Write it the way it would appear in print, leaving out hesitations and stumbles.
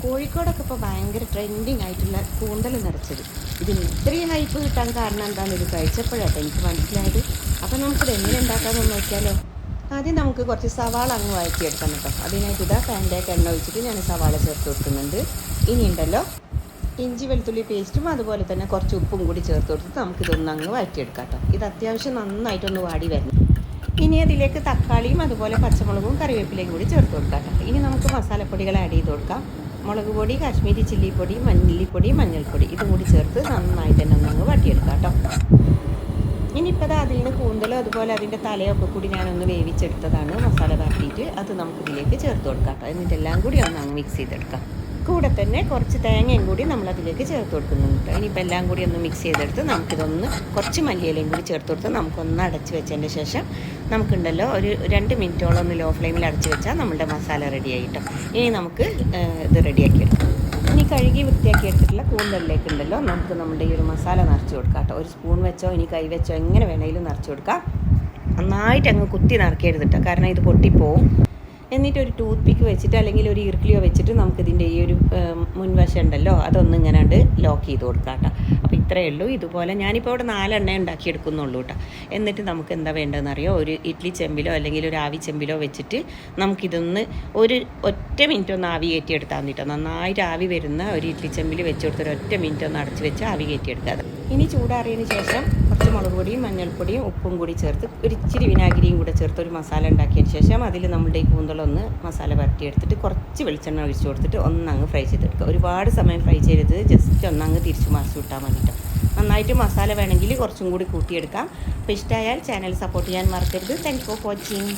കോഴിക്കോടൊക്കെ ഇപ്പോൾ ഭയങ്കര ട്രെൻഡിങ് ആയിട്ടുള്ള കൂന്തൽ നിറച്ചത്. ഇതിന് ഇത്രയും ഹൈപ്പ് കിട്ടാൻ കാരണം എന്താണെന്ന് ഇത് കഴിച്ചപ്പോഴാട്ടോ എനിക്ക് മനസ്സിലായത്. അപ്പോൾ നമുക്കിത് എങ്ങനെ ഉണ്ടാക്കാമെന്ന് നോക്കിയാലോ. ആദ്യം നമുക്ക് കുറച്ച് സവാള അങ്ങ് വഴറ്റിയെടുക്കാം കേട്ടോ. അതിനായിട്ട് ഇതാ പാനിലേക്ക് എണ്ണ ഒഴിച്ചിട്ട് ഞാൻ സവാള ചേർത്ത് കൊടുക്കുന്നുണ്ട്. ഇനിയുണ്ടല്ലോ ഇഞ്ചി വെളുത്തുള്ളി പേസ്റ്റും അതുപോലെ തന്നെ കുറച്ച് ഉപ്പും കൂടി ചേർത്ത് കൊടുത്തിട്ട് നമുക്കിതൊന്ന് അങ്ങ് വഴറ്റിയെടുക്കാം കേട്ടോ. ഇത് അത്യാവശ്യം നന്നായിട്ടൊന്ന് വാടി വരണം. ഇനി അതിലേക്ക് തക്കാളിയും അതുപോലെ പച്ചമുളകും കറിവേപ്പിലയും കൂടി ചേർത്ത് കൊടുക്കാം കേട്ടോ. ഇനി നമുക്ക് മസാലപ്പൊടികൾ ആഡ് ചെയ്ത് കൊടുക്കാം. മുളക് പൊടി, കാശ്മീരി ചില്ലിപ്പൊടി, മല്ലിപ്പൊടി, മഞ്ഞൾപ്പൊടി ഇതും കൂടി ചേർത്ത് നന്നായിട്ട് തന്നെ ഒന്നങ്ങ് വട്ടിയെടുക്കാം കേട്ടോ. ഇനിയിപ്പോൾ അതിൽ നിന്ന് കൂന്തലും അതുപോലെ അതിൻ്റെ തലയൊക്കെ കൂടി ഞാനൊന്ന് വേവിച്ചെടുത്തതാണ് മസാല കാട്ടിയിട്ട്. അത് നമുക്കിതിലേക്ക് ചേർത്ത് കൊടുക്കാം കേട്ടോ. എന്നിട്ട് എല്ലാം കൂടി ഒന്ന് അങ്ങ് മിക്സ് ചെയ്തെടുക്കാം. കൂടെ തന്നെ കുറച്ച് തേങ്ങയും കൂടി നമ്മളതിലേക്ക് ചേർത്ത് കൊടുക്കുന്നുണ്ട്. ഇനിയിപ്പോൾ എല്ലാം കൂടി ഒന്ന് മിക്സ് ചെയ്തെടുത്ത് നമുക്കിതൊന്ന് കുറച്ച് മല്ലിയിലയും കൂടി ചേർത്ത് കൊടുത്ത് നമുക്കൊന്ന് അടച്ച് വെച്ചതിൻ്റെ ശേഷം നമുക്കുണ്ടല്ലോ ഒരു 2 മിനിറ്റോളം ഒന്ന് ലോ ഫ്ലെയിമിൽ അടച്ച് വെച്ചാൽ നമ്മുടെ മസാല റെഡി ആയിട്ടോ. ഇനി നമുക്ക് ഇത് റെഡിയാക്കിയെടുക്കാം. ഇനി കഴുകി വൃത്തിയാക്കി എടുത്തിട്ടുള്ള കൂന്തലിലേക്കുണ്ടല്ലോ നമുക്ക് നമ്മുടെ ഈ ഒരു മസാല നിറച്ച് കൊടുക്കാം കേട്ടോ. ഒരു സ്പൂൺ വെച്ചോ ഇനി കൈ വെച്ചോ എങ്ങനെ വേണമെങ്കിലും നിറച്ച് കൊടുക്കാം. നന്നായിട്ട് അങ്ങ് കുത്തി നിറക്കരുത് കേട്ടോ, കാരണം ഇത് പൊട്ടിപ്പോവും. എന്നിട്ട് ഒരു ടൂത്ത് പിക്ക് വെച്ചിട്ട് അല്ലെങ്കിൽ ഒരു ഇർക്കിളിയോ വെച്ചിട്ട് നമുക്കിതിൻ്റെ ഈ ഒരു മുൻവശം ഉണ്ടല്ലോ അതൊന്നും ഇങ്ങനെ ലോക്ക് ചെയ്ത് കൊടുക്കാം കേട്ടോ. അപ്പോൾ ഇത്രയേ ഉള്ളൂ. ഇതുപോലെ ഞാനിപ്പോൾ ഇവിടെ 4 എണ്ണ ഉണ്ടാക്കിയെടുക്കുന്നുള്ളൂ കേട്ടോ. എന്നിട്ട് നമുക്ക് എന്താ വേണ്ടതെന്ന് അറിയോ, ഒരു ഇഡ്ഡലി ചെമ്പിലോ അല്ലെങ്കിൽ ഒരു ആവി ചെമ്പിലോ വെച്ചിട്ട് നമുക്കിതൊന്ന് ഒറ്റ മിനിറ്റ് ഒന്ന് ആവി കയറ്റിയെടുത്താൽ മതി കേട്ടോ. നന്നായിട്ട് ആവി വരുന്ന ഒരു ഇഡ്ഡലി ചെമ്പിൽ വെച്ച് കൊടുത്തൊരു ഒറ്റ മിനിറ്റ് ഒന്ന് അടച്ച് വെച്ച് ആവി കയറ്റിയെടുക്കുക. ഇനി ചൂടാറിയതിന് ശേഷം കുറച്ച് മുളക് പൊടിയും മഞ്ഞൾപ്പൊടിയും ഉപ്പും കൂടി ചേർത്ത് ഒരു ഇച്ചിരി വിനാഗിരിയും കൂടെ ചേർത്ത് ഒരു മസാല ഉണ്ടാക്കിയതിന് ശേഷം അതിൽ നമ്മുടെ ഈ കൂന്തളൊന്ന് മസാല പരട്ടിയെടുത്തിട്ട് കുറച്ച് വെളിച്ചെണ്ണ ഒഴിച്ച് കൊടുത്തിട്ട് ഒന്നങ്ങ് ഫ്രൈ ചെയ്തെടുക്കുക. ഒരുപാട് സമയം ഫ്രൈ ചെയ്തത് ജസ്റ്റ് ഒന്നങ്ങ് തിരിച്ച് മറിച്ച് വിട്ടാൽ മതിട്ടോ. നന്നായിട്ട് മസാല വേണമെങ്കിൽ കുറച്ചും കൂടി കൂട്ടിയെടുക്കാം. അപ്പോൾ ഇഷ്ടമായാൽ ചാനൽ സപ്പോർട്ട് ചെയ്യാൻ മറക്കരുത്. Thanks for watching.